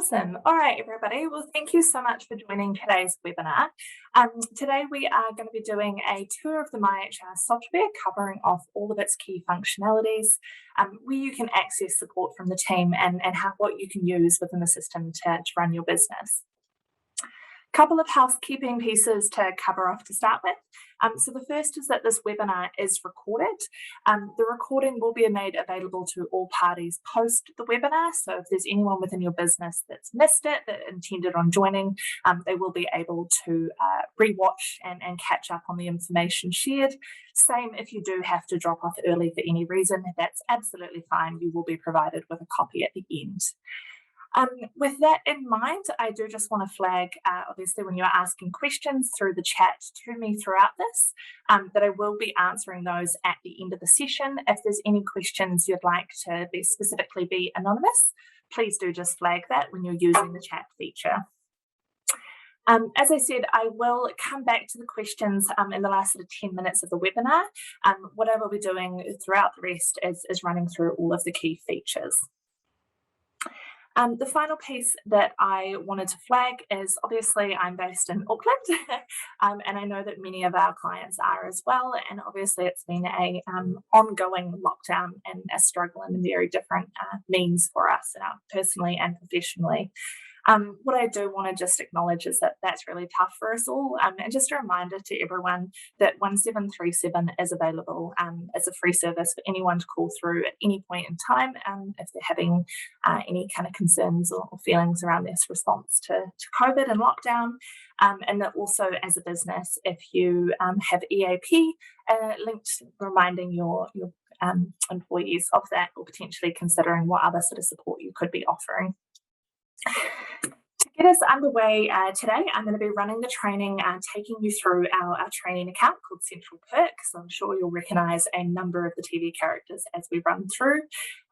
Awesome. All right, everybody. Well, thank you so much for joining today's webinar. Today we are going to be doing a tour of the MyHR software, covering off all of its key functionalities, where you can access support from the team and what you can use within the system to run your business. Couple of housekeeping pieces to cover off to start with. So the first is that this webinar is recorded. The recording will be made available to all parties post the webinar. So if there's anyone within your business that's missed it, that intended on joining, they will be able to rewatch and catch up on the information shared. Same if you do have to drop off early for any reason, that's absolutely fine. You will be provided with a copy at the end. With that in mind, I do just want to flag, obviously, when you're asking questions through the chat to me throughout this, that I will be answering those at the end of the session. If there's any questions you'd like to specifically be anonymous, please do just flag that when you're using the chat feature. As I said, I will come back to the questions in the last 10 minutes of the webinar. What I will be doing throughout the rest is running through all of the key features. The final piece that I wanted to flag is, obviously, I'm based in Auckland, and I know that many of our clients are as well, and obviously it's been a ongoing lockdown and a struggle in very different means for us, personally and professionally. What I do want to just acknowledge is that that's really tough for us all, and just a reminder to everyone that 1737 is available as a free service for anyone to call through at any point in time if they're having any kind of concerns or feelings around this response to COVID and lockdown. And that also, as a business, if you have EAP linked, reminding your employees of that, or potentially considering what other sort of support you could be offering. To get us underway today, I'm going to be running the training and taking you through our training account called Central Perk. So I'm sure you'll recognise a number of the TV characters as we run through.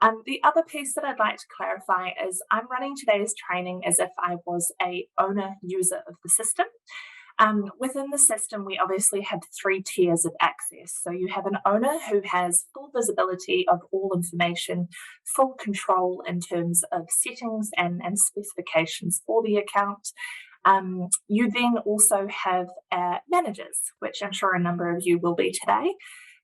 The other piece that I'd like to clarify is I'm running today's training as if I was a owner user of the system. Within the system, we obviously have 3 tiers of access. So you have an owner who has full visibility of all information, full control in terms of settings and specifications for the account. You then also have managers, which I'm sure a number of you will be today.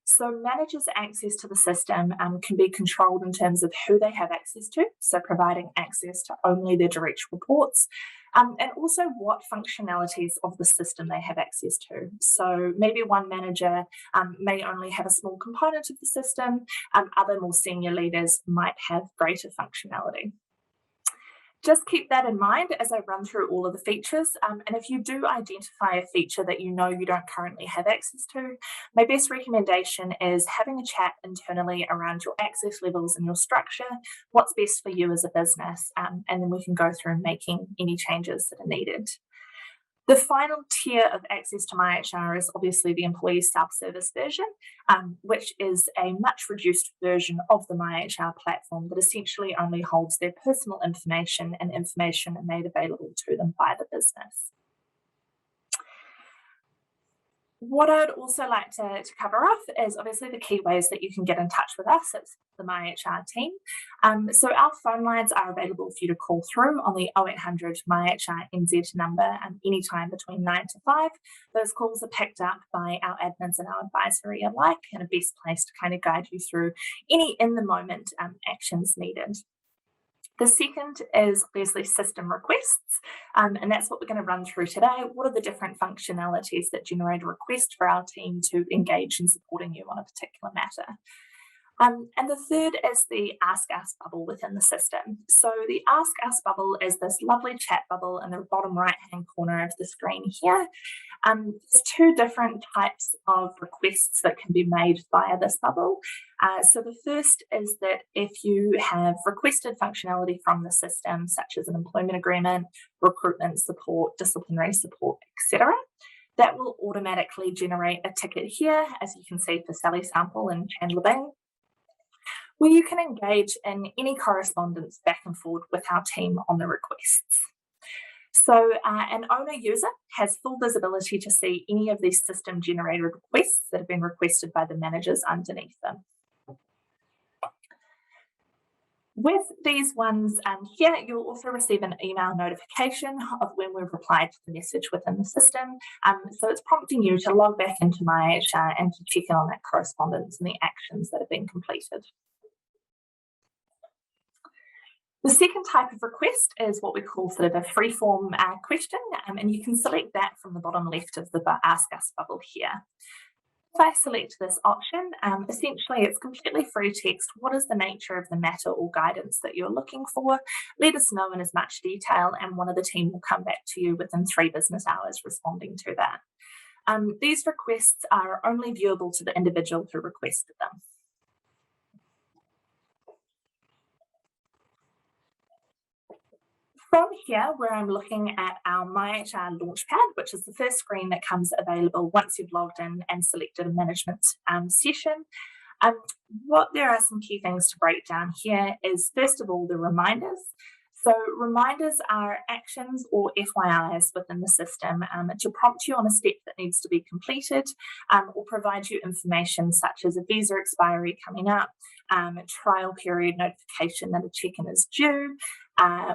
So managers' access to the system can be controlled in terms of who they have access to, so providing access to only their direct reports, and also what functionalities of the system they have access to. So maybe one manager may only have a small component of the system, other more senior leaders might have greater functionality. Just keep that in mind as I run through all of the features. And if you do identify a feature that you know you don't currently have access to, my best recommendation is having a chat internally around your access levels and your structure, what's best for you as a business, and then we can go through making any changes that are needed. The final tier of access to MyHR is obviously the employee self-service version, which is a much reduced version of the MyHR platform that essentially only holds their personal information and information made available to them by the business. What I'd also like to cover off is obviously the key ways that you can get in touch with us. It's the MyHR team. So our phone lines are available for you to call through on the 0800 MyHR NZ number anytime between 9 to 5. Those calls are picked up by our admins and our advisory alike, and a best place to kind of guide you through any in-the-moment actions needed. The second is obviously system requests, and that's what we're going to run through today. What are the different functionalities that generate a request for our team to engage in supporting you on a particular matter? And the third is the Ask Us bubble within the system. So the Ask Us bubble is this lovely chat bubble in the bottom right-hand corner of the screen here. There's 2 different types of requests that can be made via this bubble. So the first is that if you have requested functionality from the system, such as an employment agreement, recruitment support, disciplinary support, etc., that will automatically generate a ticket here, as you can see for Sally Sample and Chandler Bing, where you can engage in any correspondence back and forward with our team on the requests. So an owner user has full visibility to see any of these system-generated requests that have been requested by the managers underneath them. With these ones here, you'll also receive an email notification of when we've replied to the message within the system. So it's prompting you to log back into MyHR and to check in on that correspondence and the actions that have been completed. The second type of request is what we call sort of a free-form question, and you can select that from the bottom left of the Ask Us bubble here. If I select this option, essentially it's completely free text. What is the nature of the matter or guidance that you're looking for? Let us know in as much detail, and one of the team will come back to you within 3 business hours responding to that. These requests are only viewable to the individual who requested them. From here, where I'm looking at our MyHR Launchpad, which is the first screen that comes available once you've logged in and selected a management session, there are some key things to break down here is, first of all, the reminders. So reminders are actions or FYIs within the system to prompt you on a step that needs to be completed, or provide you information such as a visa expiry coming up, a trial period notification that a check-in is due,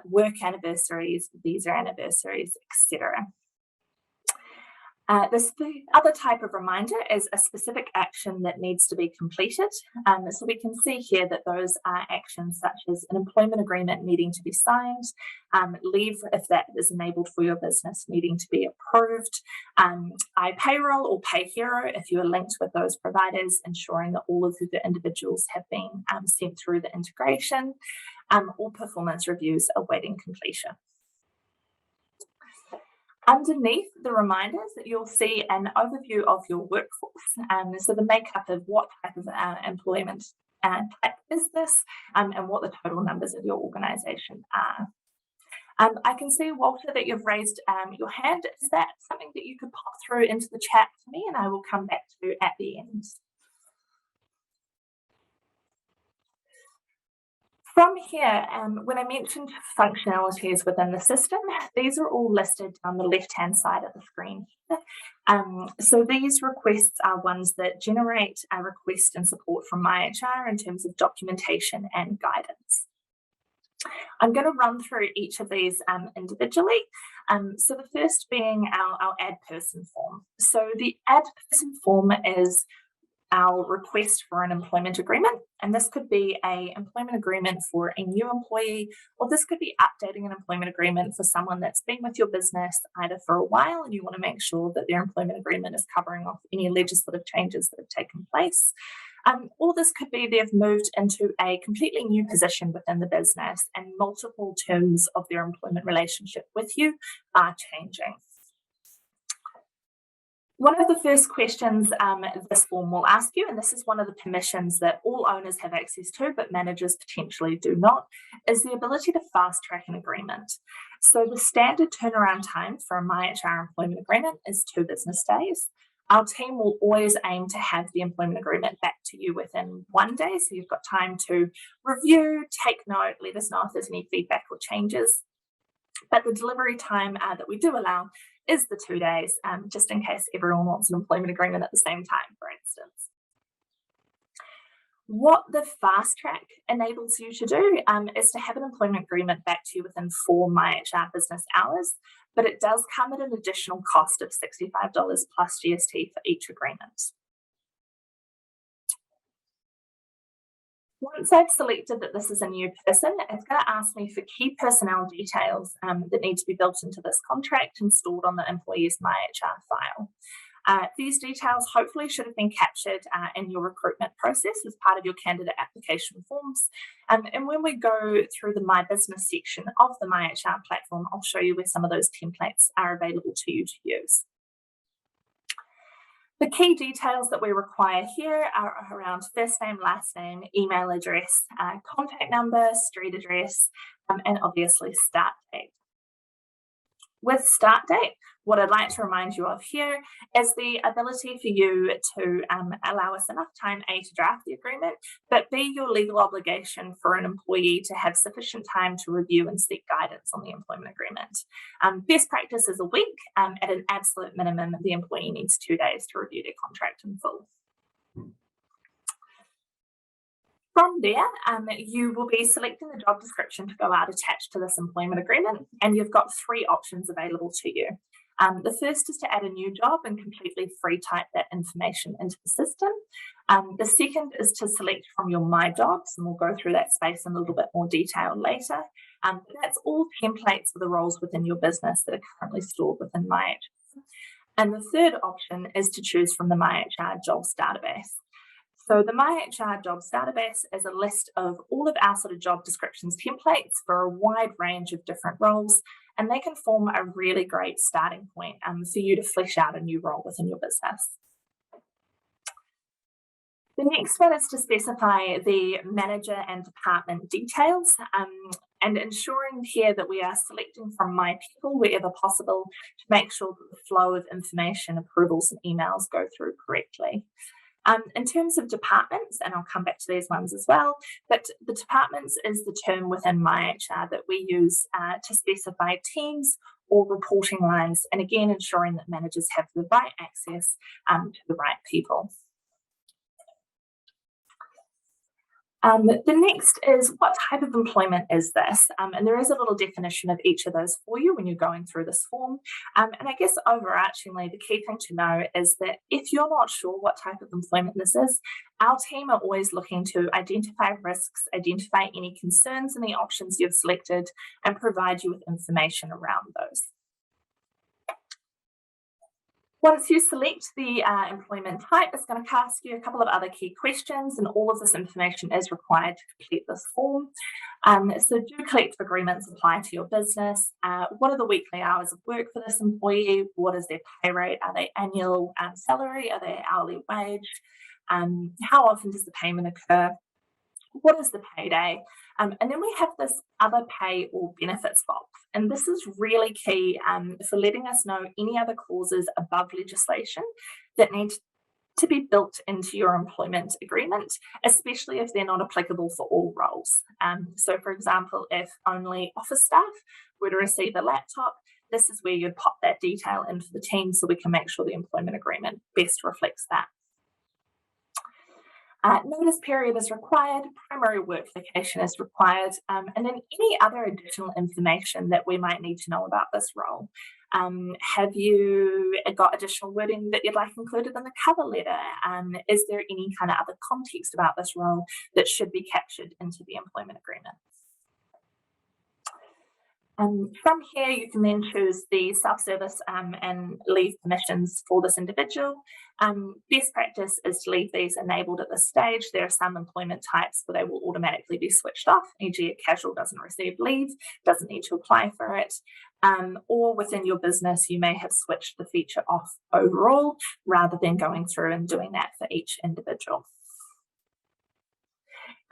work anniversaries, visa anniversaries, etc. The other type of reminder is a specific action that needs to be completed. So we can see here that those are actions such as an employment agreement needing to be signed, leave if that is enabled for your business needing to be approved, iPayroll or PayHero if you are linked with those providers, ensuring that all of the individuals have been sent through the integration, or performance reviews awaiting completion. Underneath the reminders, you'll see an overview of your workforce, so the makeup of what type of employment type is this, and what the total numbers of your organisation are. I can see, Walter, that you've raised your hand. Is that something that you could pop through into the chat for me, and I will come back to at the end? From here, when I mentioned functionalities within the system, these are all listed on the left-hand side of the screen here. So these requests are ones that generate a request and support from MyHR in terms of documentation and guidance. I'm going to run through each of these individually. So the first being our add person form. So the add person form is our request for an employment agreement, and this could be an employment agreement for a new employee, or this could be updating an employment agreement for someone that's been with your business either for a while and you want to make sure that their employment agreement is covering off any legislative changes that have taken place. Or this could be they've moved into a completely new position within the business and multiple terms of their employment relationship with you are changing. One of the first questions this form will ask you, and this is one of the permissions that all owners have access to, but managers potentially do not, is the ability to fast track an agreement. So the standard turnaround time for a MyHR employment agreement is 2 business days. Our team will always aim to have the employment agreement back to you within 1 day, so you've got time to review, take note, let us know if there's any feedback or changes. But the delivery time that we do allow is the 2 days, just in case everyone wants an employment agreement at the same time, for instance. What the fast track enables you to do is to have an employment agreement back to you within 4 MyHR business hours, but it does come at an additional cost of $65 plus GST for each agreement. Once I've selected that this is a new person, it's going to ask me for key personnel details that need to be built into this contract and stored on the employee's MyHR file. These details hopefully should have been captured in your recruitment process as part of your candidate application forms. And when we go through the My Business section of the MyHR platform, I'll show you where some of those templates are available to you to use. The key details that we require here are around first name, last name, email address, contact number, street address, and obviously start date. With start date, what I'd like to remind you of here is the ability for you to allow us enough time, A, to draft the agreement, but B, your legal obligation for an employee to have sufficient time to review and seek guidance on the employment agreement. Best practice is a week. At an absolute minimum, the employee needs 2 days to review their contract in full. From there, you will be selecting the job description to go out attached to this employment agreement, and you've got three options available to you. The first is to add a new job and completely free type that information into the system. The second is to select from your My Jobs, and we'll go through that space in a little bit more detail later. That's all templates for the roles within your business that are currently stored within MyHR. And the third option is to choose from the MyHR Jobs database. So the MyHR Jobs database is a list of all of our sort of job descriptions templates for a wide range of different roles, and they can form a really great starting point for you to flesh out a new role within your business. The next one is to specify the manager and department details, and ensuring here that we are selecting from My People wherever possible to make sure that the flow of information, approvals and emails go through correctly. In terms of departments, and I'll come back to these ones as well, but the departments is the term within MyHR that we use to specify teams or reporting lines, and again, ensuring that managers have the right access to the right people. The next is, what type of employment is this? And there is a little definition of each of those for you when you're going through this form. And I guess overarchingly, the key thing to know is that if you're not sure what type of employment this is, our team are always looking to identify risks, identify any concerns in the options you've selected, and provide you with information around those. Once you select the employment type, it's going to ask you a couple of other key questions, and all of this information is required to complete this form. So do collective agreements apply to your business? What are the weekly hours of work for this employee? What is their pay rate? Are they annual salary? Are they hourly wage? How often does the payment occur? What is the payday? And then we have this other pay or benefits box. And this is really key for letting us know any other clauses above legislation that need to be built into your employment agreement, especially if they're not applicable for all roles. So for example, if only office staff were to receive a laptop, this is where you'd pop that detail into the team so we can make sure the employment agreement best reflects that. Notice period is required, primary work location is required, and then any other additional information that we might need to know about this role. Have you got additional wording that you'd like included in the cover letter? Is there any kind of other context about this role that should be captured into the employment agreement? From here, you can then choose the self-service and leave permissions for this individual. Best practice is to leave these enabled at this stage. There are some employment types where they will automatically be switched off, e.g. a casual doesn't receive leave, doesn't need to apply for it. Or within your business, you may have switched the feature off overall rather than going through and doing that for each individual.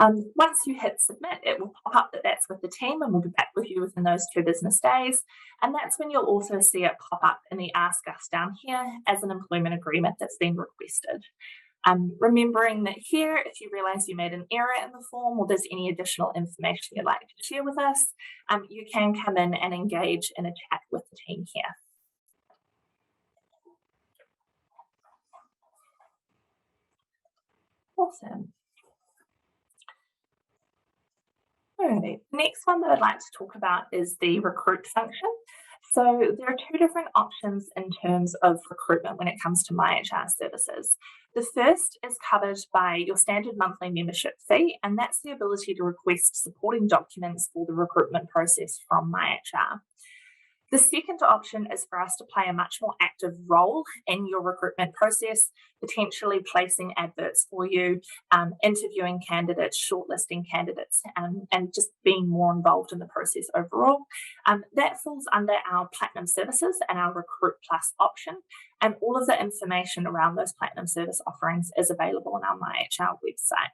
Once you hit submit, it will pop up that that's with the team, and we'll be back with you within those 2 business days. And that's when you'll also see it pop up in the Ask Us down here as an employment agreement that's been requested. Remembering that here, if you realise you made an error in the form or there's any additional information you'd like to share with us, you can come in and engage in a chat with the team here. Awesome. Alrighty. The next one that I'd like to talk about is the recruit function. So there are 2 different options in terms of recruitment when it comes to MyHR services. The first is covered by your standard monthly membership fee, and that's the ability to request supporting documents for the recruitment process from MyHR. The second option is for us to play a much more active role in your recruitment process, potentially placing adverts for you, interviewing candidates, shortlisting candidates, and just being more involved in the process overall. That falls under our Platinum Services and our Recruit Plus option, and all of the information around those Platinum Service offerings is available on our MyHR website.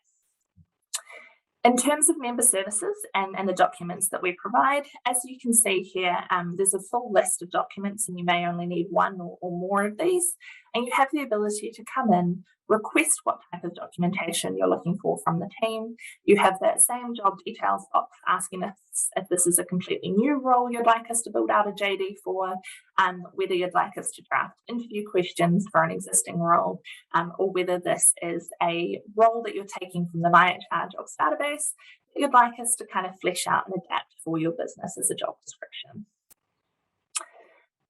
In terms of member services and the documents that we provide, as you can see here, there's a full list of documents, and you may only need 1 or more of these. and you have the ability to come in, request what type of documentation you're looking for from the team. You have that same job details box asking us if this is a completely new role you'd like us to build out a JD for, whether you'd like us to draft interview questions for an existing role, or whether this is a role that you're taking from the MyHR jobs database that you'd like us to kind of flesh out and adapt for your business as a job description.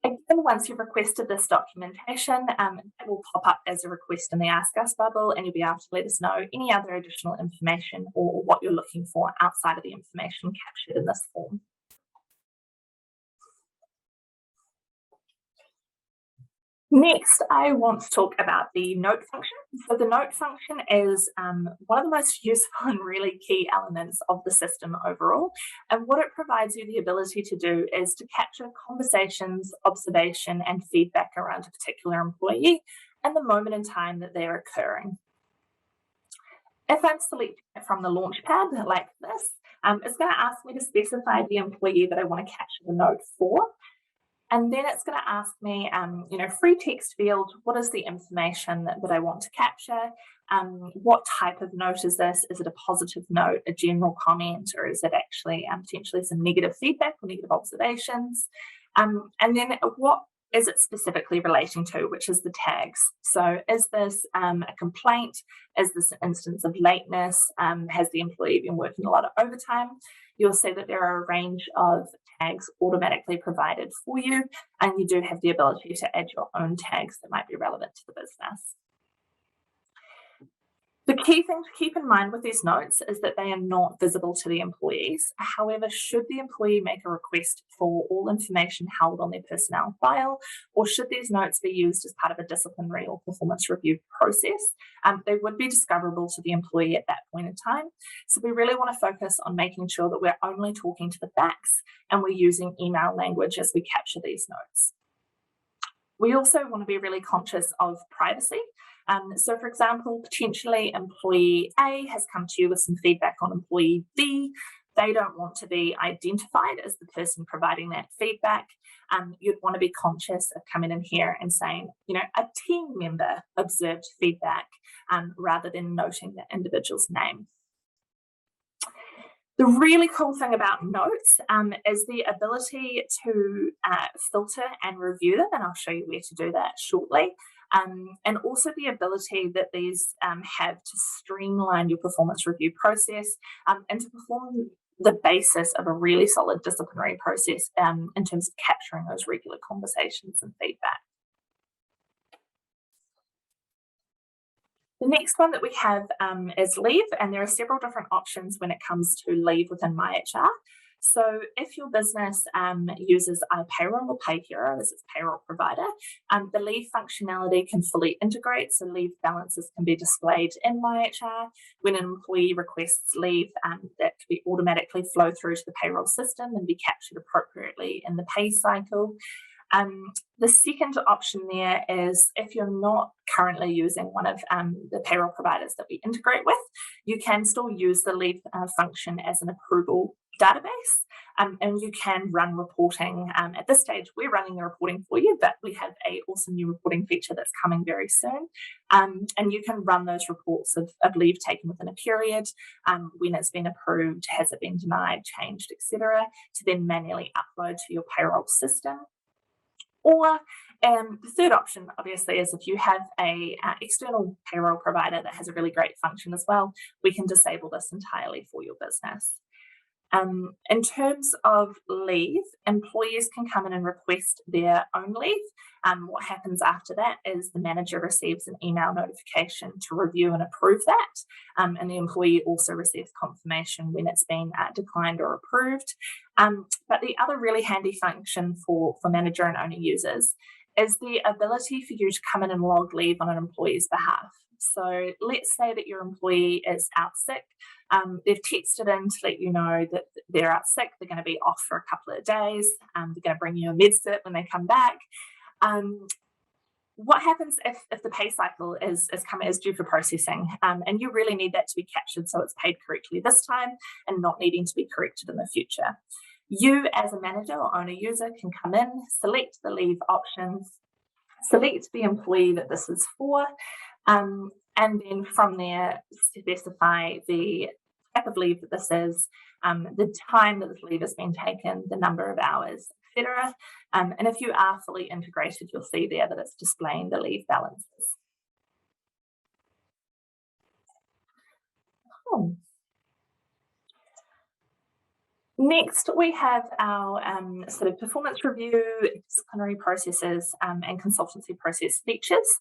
Again, once you've requested this documentation, it will pop up as a request in the Ask Us bubble, and you'll be able to let us know any other additional information or what you're looking for outside of the information captured in this form. Next, I want to talk about the note function. So the note function is one of the most useful and really key elements of the system overall. And what it provides you the ability to do is to capture conversations, observation, and feedback around a particular employee and the moment in time that they're occurring. If I'm selecting it from the Launchpad like this, it's going to ask me to specify the employee that I want to capture the note for. And then it's going to ask me, free text field, what is the information that I want to capture? What type of note is this? Is it a positive note, a general comment, or is it actually potentially some negative feedback or negative observations? And then what is it specifically relating to, which is the tags? So is this a complaint? Is this an instance of lateness? Has the employee been working a lot of overtime? You'll see that there are a range of tags automatically provided for you, and you do have the ability to add your own tags that might be relevant to the business. The key thing to keep in mind with these notes is that they are not visible to the employees. However, should the employee make a request for all information held on their personnel file, or should these notes be used as part of a disciplinary or performance review process, they would be discoverable to the employee at that point in time. So we really want to focus on making sure that we're only talking to the facts and we're using email language as we capture these notes. We also want to be really conscious of privacy. So for example, potentially employee A has come to you with some feedback on employee B. They don't want to be identified as the person providing that feedback. You'd want to be conscious of coming in here and saying, a team member observed feedback, rather than noting the individual's name. The really cool thing about notes is the ability to filter and review them, and I'll show you where to do that shortly. And also the ability that these have to streamline your performance review process and to perform the basis of a really solid disciplinary process in terms of capturing those regular conversations and feedback. The next one that we have is leave, and there are several different options when it comes to leave within MyHR. So if your business uses a payroll or MyHR as its payroll provider, the leave functionality can fully integrate, so leave balances can be displayed in MyHR. When an employee requests leave, that can be automatically flow through to the payroll system and be captured appropriately in the pay cycle. The second option there is if you're not currently using one of the payroll providers that we integrate with, you can still use the leave function as an approval database, and you can run reporting. At this stage, we're running the reporting for you, but we have an awesome new reporting feature that's coming very soon. And you can run those reports of leave taken within a period, when it's been approved, has it been denied, changed, etc., to then manually upload to your payroll system. Or the third option, obviously, is if you have an external payroll provider that has a really great function as well, we can disable this entirely for your business. In terms of leave, employees can come in and request their own leave. What happens after that is the manager receives an email notification to review and approve that, and the employee also receives confirmation when it's been declined or approved. But the other really handy function for manager and owner users is the ability for you to come in and log leave on an employee's behalf. So let's say that your employee is out sick. They've texted in to let you know that they're out sick, they're going to be off for a couple of days, they're going to bring you a med cert when they come back. What happens if the pay cycle is due for processing, and you really need that to be captured so it's paid correctly this time and not needing to be corrected in the future? You as a manager or owner user can come in, select the leave options, select the employee that this is for, and then from there specify the type of leave that this is, the time that this leave has been taken, the number of hours, etc. And if you are fully integrated, you'll see there that it's displaying the leave balances. Cool. Next, we have our sort of performance review, disciplinary processes, and consultancy process features.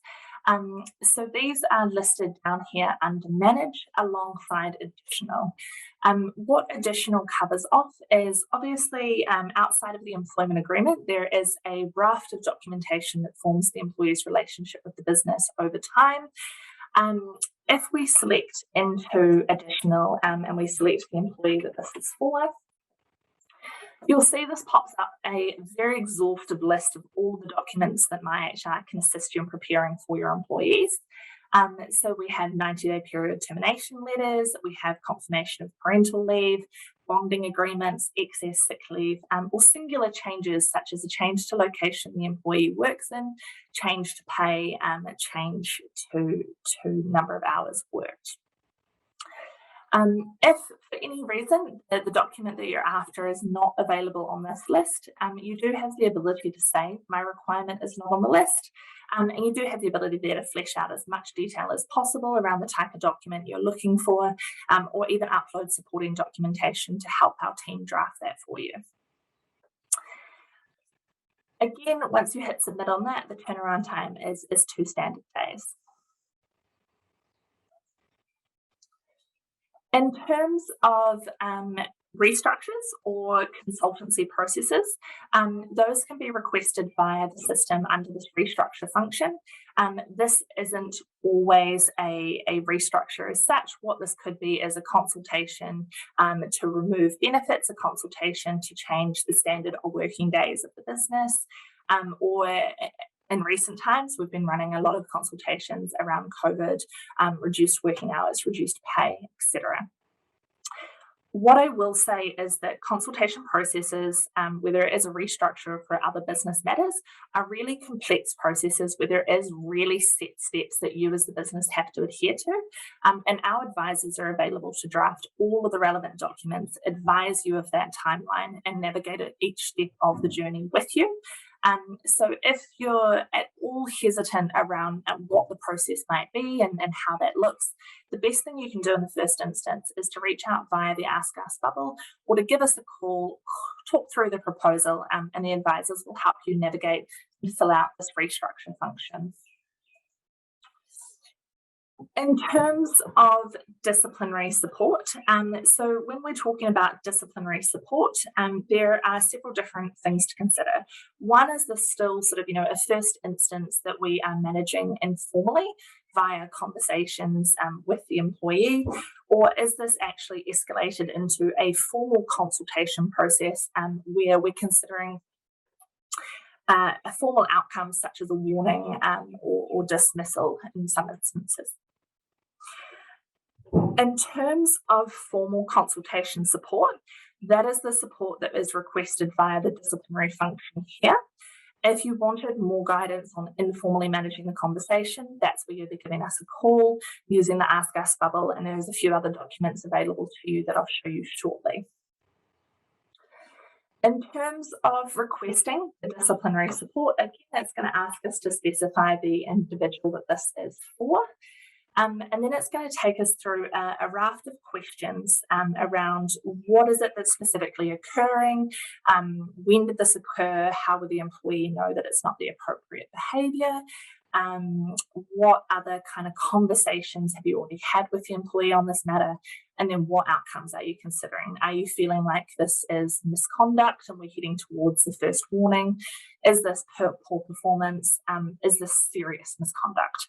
So these are listed down here under Manage alongside Additional. What Additional covers off is obviously outside of the employment agreement, there is a raft of documentation that forms the employee's relationship with the business over time. If we select into Additional and we select the employee that this is for, you'll see this pops up a very exhaustive list of all the documents that MyHR can assist you in preparing for your employees. So we have 90-day period termination letters, we have confirmation of parental leave, bonding agreements, excess sick leave, or singular changes such as a change to location the employee works in, change to pay, a change to number of hours worked. If for any reason the document that you're after is not available on this list, you do have the ability to say my requirement is not on the list, and you do have the ability there to flesh out as much detail as possible around the type of document you're looking for, or even upload supporting documentation to help our team draft that for you. Again, once you hit submit on that, the turnaround time is 2 standard days. In terms of restructures or consultancy processes, those can be requested via the system under this restructure function. This isn't always a restructure as such. What this could be is a consultation to remove benefits, a consultation to change the standard or working days of the business, or in recent times, we've been running a lot of consultations around COVID, reduced working hours, reduced pay, etc. What I will say is that consultation processes, whether it is a restructure for other business matters, are really complex processes where there is really set steps that you as the business have to adhere to. And our advisors are available to draft all of the relevant documents, advise you of that timeline, and navigate each step of the journey with you. So if you're at all hesitant around what the process might be and how that looks, the best thing you can do in the first instance is to reach out via the Ask Us bubble or to give us a call, talk through the proposal, and the advisors will help you navigate and fill out this restructure function. In terms of disciplinary support, so when we're talking about disciplinary support, there are several different things to consider. One is the still sort of, a first instance that we are managing informally via conversations with the employee, or is this actually escalated into a formal consultation process where we're considering a formal outcome such as a warning or dismissal in some instances. In terms of formal consultation support, that is the support that is requested via the disciplinary function here. If you wanted more guidance on informally managing the conversation, that's where you'll be giving us a call using the Ask Us bubble, and there's a few other documents available to you that I'll show you shortly. In terms of requesting the disciplinary support, again, that's going to ask us to specify the individual that this is for. And then it's going to take us through a raft of questions around what is it that's specifically occurring, when did this occur, how will the employee know that it's not the appropriate behaviour, what other kind of conversations have you already had with the employee on this matter, and then what outcomes are you considering? Are you feeling like this is misconduct and we're heading towards the first warning? Is this poor performance? Is this serious misconduct?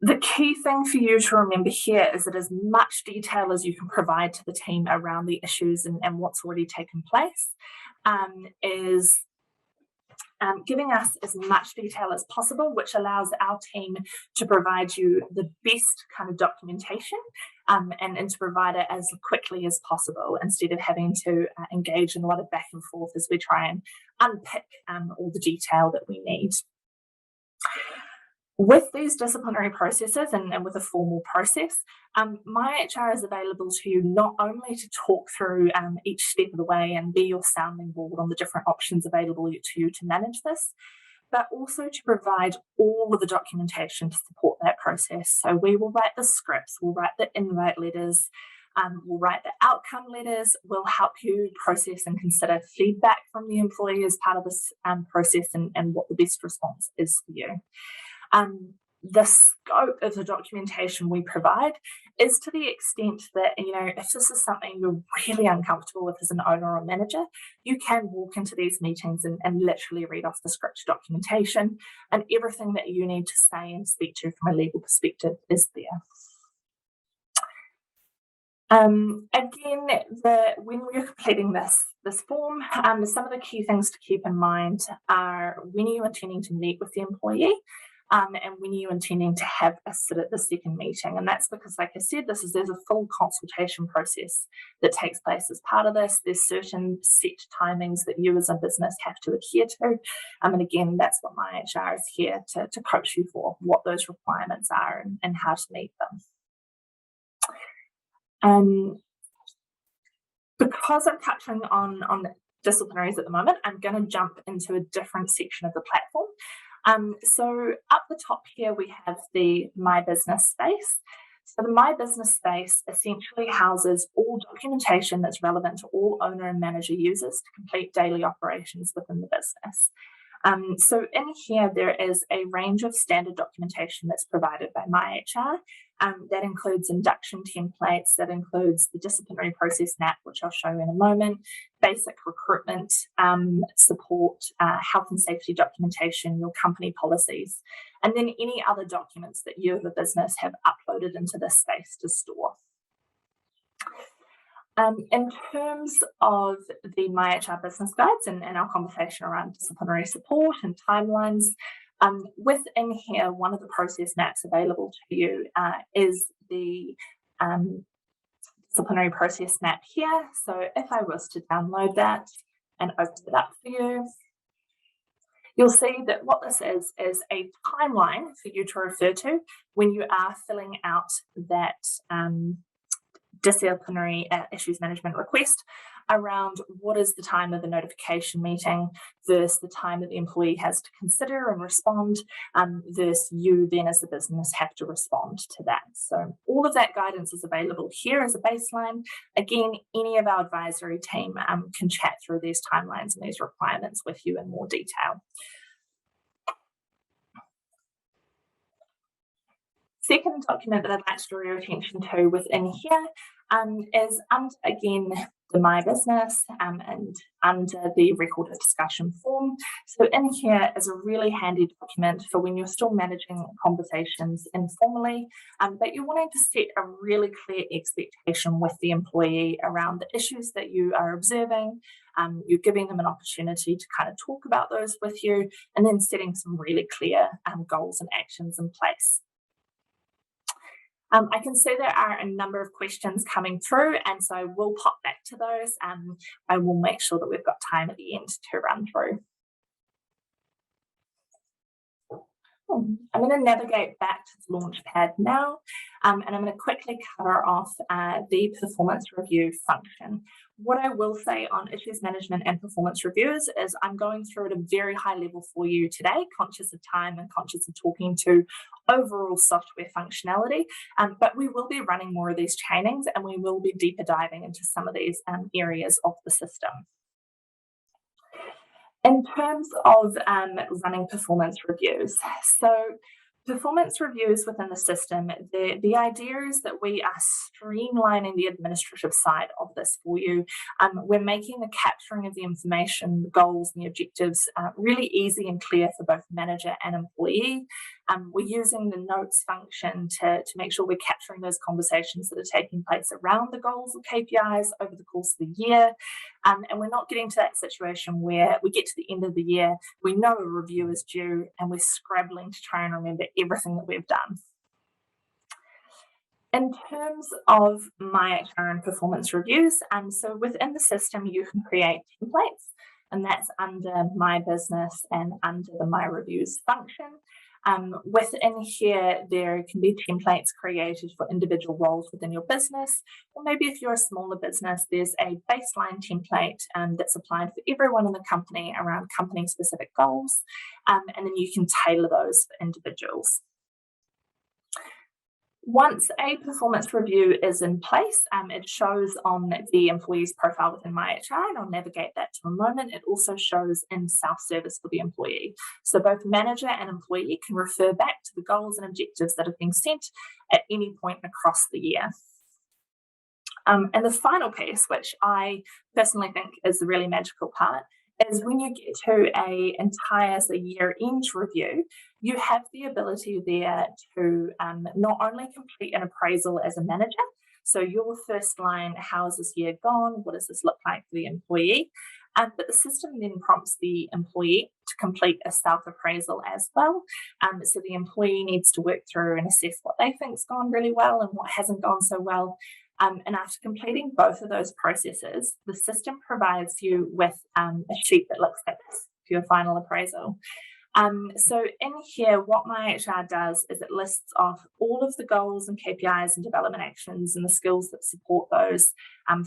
The key thing for you to remember here is that as much detail as you can provide to the team around the issues and what's already taken place is giving us as much detail as possible, which allows our team to provide you the best kind of documentation and to provide it as quickly as possible instead of having to engage in a lot of back and forth as we try and unpick all the detail that we need. With these disciplinary processes and with a formal process, MyHR is available to you not only to talk through each step of the way and be your sounding board on the different options available to you to manage this, but also to provide all of the documentation to support that process. So we will write the scripts, we'll write the invite letters, we'll write the outcome letters, we'll help you process and consider feedback from the employee as part of this process and what the best response is for you. The scope of the documentation we provide is to the extent that, if this is something you're really uncomfortable with as an owner or manager, you can walk into these meetings and literally read off the script documentation, and everything that you need to say and speak to from a legal perspective is there. Again, when we're completing this form, some of the key things to keep in mind are when you're intending to meet with the employee, and when you're intending to have a sit at the second meeting. And that's because, like I said, there's a full consultation process that takes place as part of this. There's certain set timings that you as a business have to adhere to. And again, that's what MyHR is here to coach you for, what those requirements are and how to meet them. Because I'm touching on disciplinaries at the moment, I'm going to jump into a different section of the platform. So up the top here, we have the My Business space. So the My Business space essentially houses all documentation that's relevant to all owner and manager users to complete daily operations within the business. So in here, there is a range of standard documentation that's provided by MyHR. That includes induction templates, that includes the disciplinary process map, which I'll show you in a moment, basic recruitment support, health and safety documentation, your company policies, and then any other documents that you as a business have uploaded into this space to store. In terms of the MyHR business guides and our conversation around disciplinary support and timelines, within here, one of the process maps available to you is the disciplinary process map here. So if I was to download that and open it up for you, you'll see that what this is a timeline for you to refer to when you are filling out that disciplinary issues management request around what is the time of the notification meeting versus the time that the employee has to consider and respond versus you then as the business have to respond to that. So all of that guidance is available here as a baseline. Again, any of our advisory team can chat through these timelines and these requirements with you in more detail. Second document that I'd like to draw your attention to within here is under, again, the My Business and under the recorded discussion form. So in here is a really handy document for when you're still managing conversations informally, but you're wanting to set a really clear expectation with the employee around the issues that you are observing. You're giving them an opportunity to kind of talk about those with you, and then setting some really clear goals and actions in place. I can see there are a number of questions coming through, and so we'll pop back to those. I will make sure that we've got time at the end to run through. I'm going to navigate back to the Launchpad now, and I'm going to quickly cover off the performance review function. What I will say on issues management and performance reviews is I'm going through at a very high level for you today, conscious of time and conscious of talking to overall software functionality, but we will be running more of these trainings and we will be deeper diving into some of these areas of the system. In terms of running performance reviews, so performance reviews within the system, the idea is that we are streamlining the administrative side of this for you. We're making the capturing of the information, the goals and the objectives really easy and clear for both manager and employee. We're using the notes function to make sure we're capturing those conversations that are taking place around the goals or KPIs over the course of the year. And we're not getting to that situation where we get to the end of the year, we know a review is due, and we're scrabbling to try and remember everything that we've done. In terms of MyHR and performance reviews, so within the system, you can create templates, and that's under My Business and under the My Reviews function. Within here, there can be templates created for individual roles within your business, or maybe if you're a smaller business, there's a baseline template that's applied for everyone in the company around company-specific goals, and then you can tailor those for individuals. Once a performance review is in place, it shows on the employee's profile within MyHR, and I'll navigate that to a moment. It also shows in self-service for the employee. So both manager and employee can refer back to the goals and objectives that have been set at any point across the year. And the final piece, which I personally think is the really magical part, is when you get to a entire year-end review, you have the ability there to not only complete an appraisal as a manager, so your first line, how has this year gone? What does this look like for the employee? But the system then prompts the employee to complete a self-appraisal as well. So the employee needs to work through and assess what they think's gone really well and what hasn't gone so well. And after completing both of those processes, the system provides you with a sheet that looks like this for your final appraisal. So in here, what MyHR does is it lists off all of the goals and KPIs and development actions and the skills that support those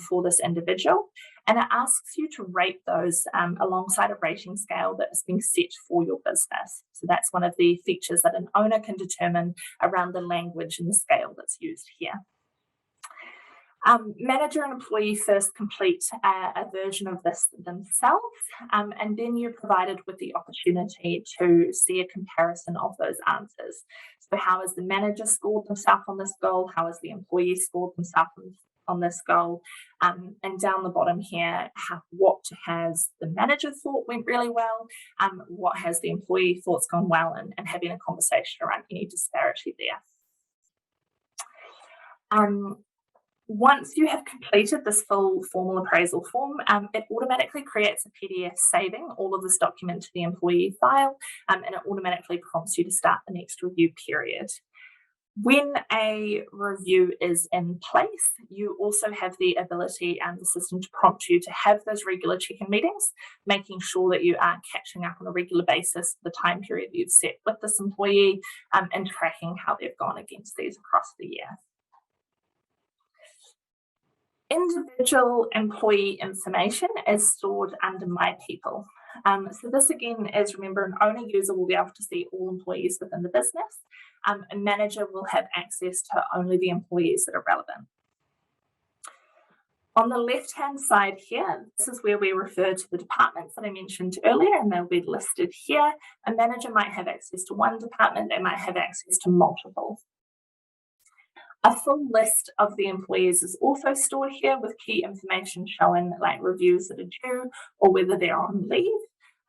for this individual. And it asks you to rate those alongside a rating scale that has been set for your business. So that's one of the features that an owner can determine around the language and the scale that's used here. Manager and employee first complete a version of this themselves, and then you're provided with the opportunity to see a comparison of those answers. So how has the manager scored themselves on this goal? How has the employee scored themselves on this goal? And down the bottom here, what has the manager thought went really well? What has the employee thought's gone well? And having a conversation around any disparity there. Once you have completed this full formal appraisal form, it automatically creates a PDF saving all of this document to the employee file, and it automatically prompts you to start the next review period. When a review is in place, you also have the ability and the system to prompt you to have those regular check-in meetings, making sure that you are catching up on a regular basis for the time period that you've set with this employee, and tracking how they've gone against these across the year. Individual employee information is stored under My People. So this again is, remember, an owner user will be able to see all employees within the business. A manager will have access to only the employees that are relevant. On the left-hand side here, this is where we refer to the departments that I mentioned earlier, and they'll be listed here. A manager might have access to one department, they might have access to multiple. A full list of the employees is also stored here with key information showing like reviews that are due or whether they're on leave.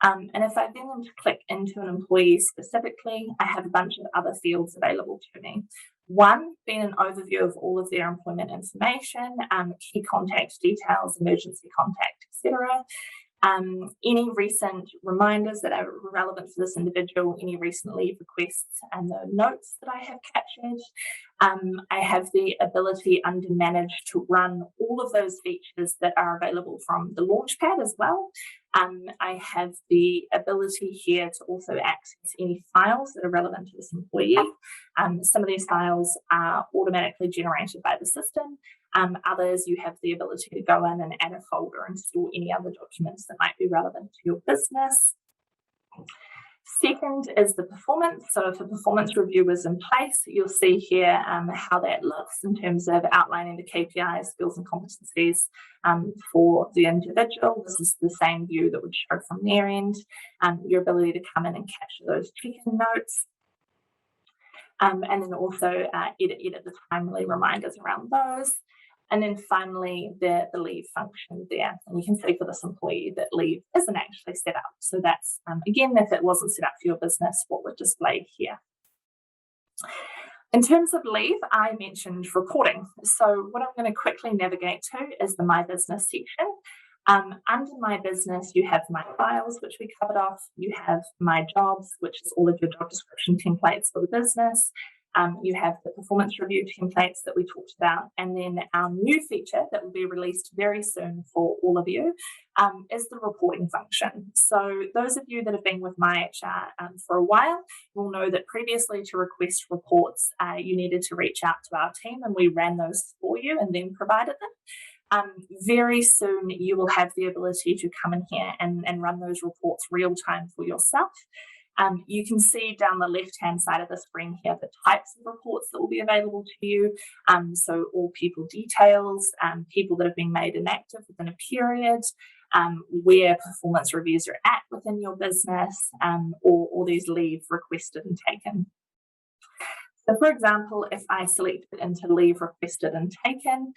And if I then want to click into an employee specifically, I have a bunch of other fields available to me. One being an overview of all of their employment information, key contact details, emergency contact, etc. Any recent reminders that are relevant for this individual, any recent leave requests, and the notes that I have captured. I have the ability under Manage to run all of those features that are available from the Launchpad as well. I have the ability here to also access any files that are relevant to this employee. Some of these files are automatically generated by the system. Others, you have the ability to go in and add a folder and store any other documents that might be relevant to your business. Second is the performance. So if a performance review is in place, you'll see here how that looks in terms of outlining the KPIs, skills and competencies for the individual. This is the same view that would show from their end. Your ability to come in and capture those check-in notes. And then also edit the timely reminders around those. And then finally, the leave function there. And you can see for this employee that leave isn't actually set up. So that's, again, if it wasn't set up for your business, what would display here. In terms of leave, I mentioned reporting. So what I'm going to quickly navigate to is the My Business section. Under My Business, you have My Files, which we covered off. You have My Jobs, which is all of your job description templates for the business. You have the performance review templates that we talked about, and then our new feature that will be released very soon for all of you is the reporting function. So those of you that have been with MyHR for a while will know that previously to request reports, you needed to reach out to our team, and we ran those for you and then provided them. Very soon you will have the ability to come in here and run those reports real time for yourself. You can see down the left-hand side of the screen here the types of reports that will be available to you. So all people details, people that have been made inactive within a period, where performance reviews are at within your business, or these leave requested and taken. So for example, if I select it into leave requested and taken,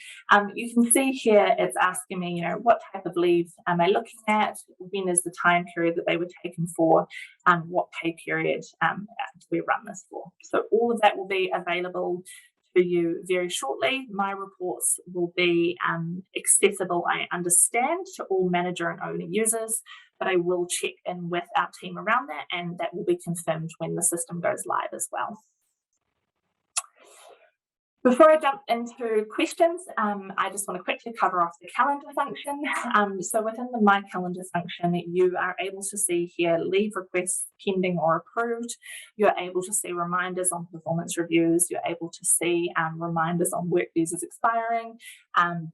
you can see here it's asking me, what type of leave am I looking at? When is the time period that they were taken for? What pay period do we run this for? So all of that will be available to you very shortly. My reports will be accessible, I understand, to all manager and owner users, but I will check in with our team around that, and that will be confirmed when the system goes live as well. Before I jump into questions, I just want to quickly cover off the calendar function. So within the My Calendar function, you are able to see here leave requests pending or approved. You're able to see reminders on performance reviews. You're able to see reminders on work visas expiring,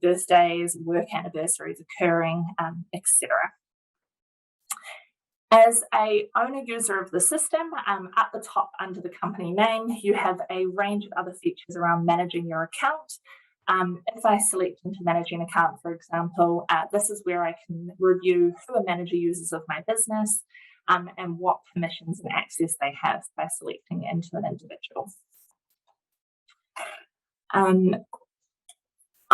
birthdays, work anniversaries occurring, etc. As a owner user of the system, at the top under the company name, you have a range of other features around managing your account. If I select into managing account, for example, this is where I can review who a manager uses of my business and what permissions and access they have by selecting into an individual.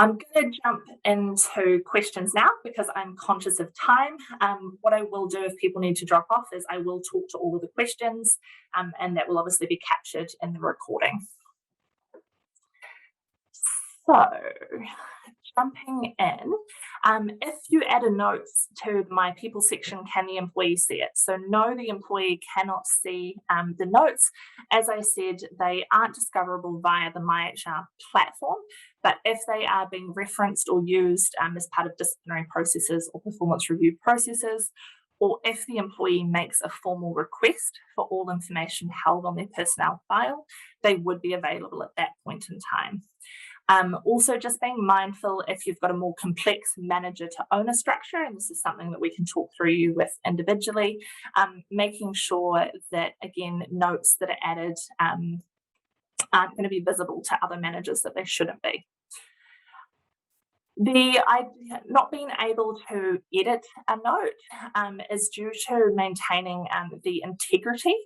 I'm going to jump into questions now because I'm conscious of time. What I will do if people need to drop off is I will talk to all of the questions, and that will obviously be captured in the recording. So, jumping in, if you add a note to the My People section, can the employee see it? So no, the employee cannot see the notes. As I said, they aren't discoverable via the MyHR platform, but if they are being referenced or used as part of disciplinary processes or performance review processes, or if the employee makes a formal request for all information held on their personnel file, they would be available at that point in time. Also, just being mindful if you've got a more complex manager to owner structure, and this is something that we can talk through you with individually, making sure that, again, notes that are added aren't going to be visible to other managers that they shouldn't be. The idea not being able to edit a note is due to maintaining the integrity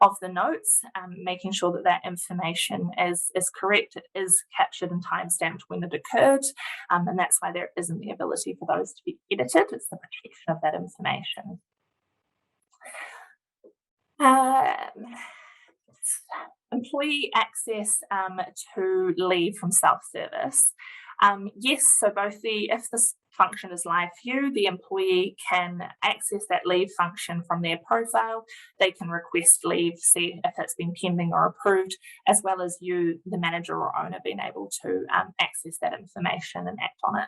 of the notes, making sure that that information is correct, it is captured and timestamped when it occurred, and that's why there isn't the ability for those to be edited. It's the protection of that information. Employee access to leave from self-service. Yes, so both if this function is live for you, the employee can access that leave function from their profile. They can request leave, see if it's been pending or approved, as well as you, the manager or owner, being able to access that information and act on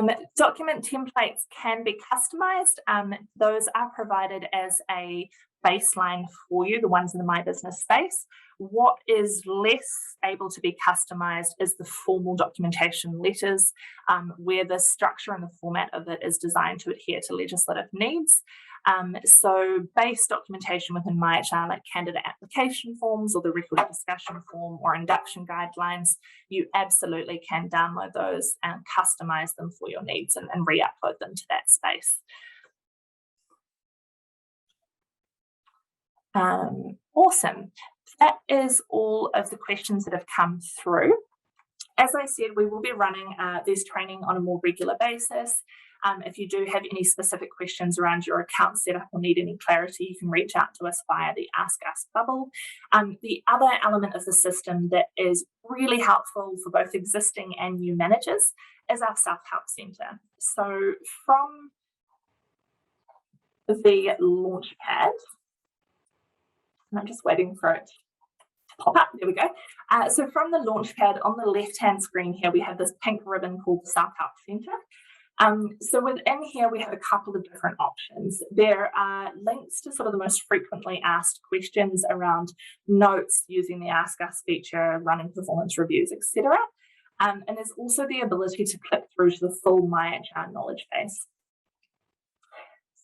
it. Document templates can be customized. Those are provided as a baseline for you, the ones in the My Business space. What is less able to be customized is the formal documentation letters, where the structure and the format of it is designed to adhere to legislative needs. So base documentation within MyHR, like candidate application forms or the record discussion form or induction guidelines, you absolutely can download those and customize them for your needs and re-upload them to that space. Awesome. That is all of the questions that have come through. As I said, we will be running this training on a more regular basis. If you do have any specific questions around your account setup or need any clarity, you can reach out to us via the Ask Us bubble. The other element of the system that is really helpful for both existing and new managers is our self-help centre. So from the launch pad. And I'm just waiting for it to pop up. There we go. So from the launch pad on the left-hand screen here, we have this pink ribbon called the Startup Center. So within here, we have a couple of different options. There are links to sort of the most frequently asked questions around notes using the Ask Us feature, running performance reviews, etc. And there's also the ability to click through to the full MyHR knowledge base.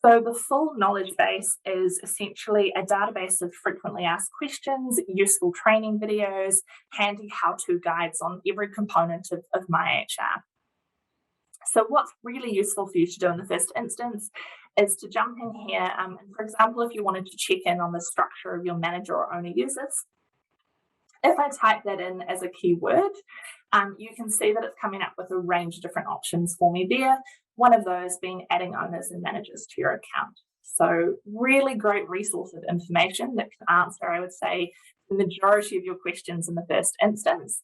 So the full knowledge base is essentially a database of frequently asked questions, useful training videos, handy how-to guides on every component of MyHR. So what's really useful for you to do in the first instance is to jump in here. And for example, if you wanted to check in on the structure of your manager or owner users, if I type that in as a keyword, you can see that it's coming up with a range of different options for me there. One of those being adding owners and managers to your account. So really great resource of information that can answer, I would say, the majority of your questions in the first instance.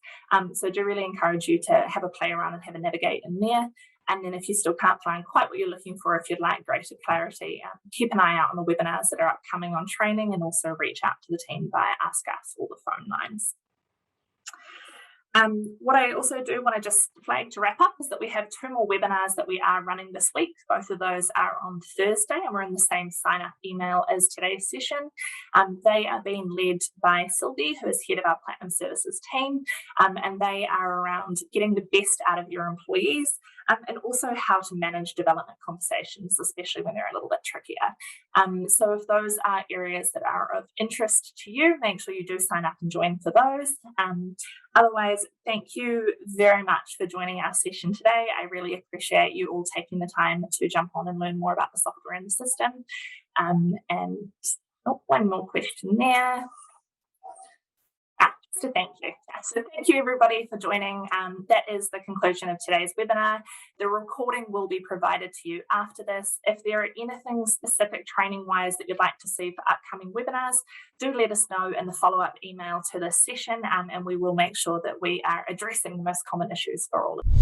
So I do really encourage you to have a play around and have a navigate in there. And then if you still can't find quite what you're looking for, if you'd like greater clarity, keep an eye out on the webinars that are upcoming on training, and also reach out to the team via Ask Us or the phone lines. What I also do want to just flag to wrap up is that we have 2 more webinars that we are running this week. Both of those are on Thursday, and we're in the same sign-up email as today's session. They are being led by Sylvie, who is head of our Platinum Services team, and they are around getting the best out of your employees, and also how to manage development conversations, especially when they're a little bit trickier. So if those are areas that are of interest to you, make sure you do sign up and join for those. Otherwise, thank you very much for joining our session today. I really appreciate you all taking the time to jump on and learn more about the software and the system. And one more question there. So thank you. So thank you everybody for joining. That is the conclusion of today's webinar. The recording will be provided to you after this. If there are anything specific training wise that you'd like to see for upcoming webinars, do let us know in the follow-up email to this session, and we will make sure that we are addressing the most common issues for all of you.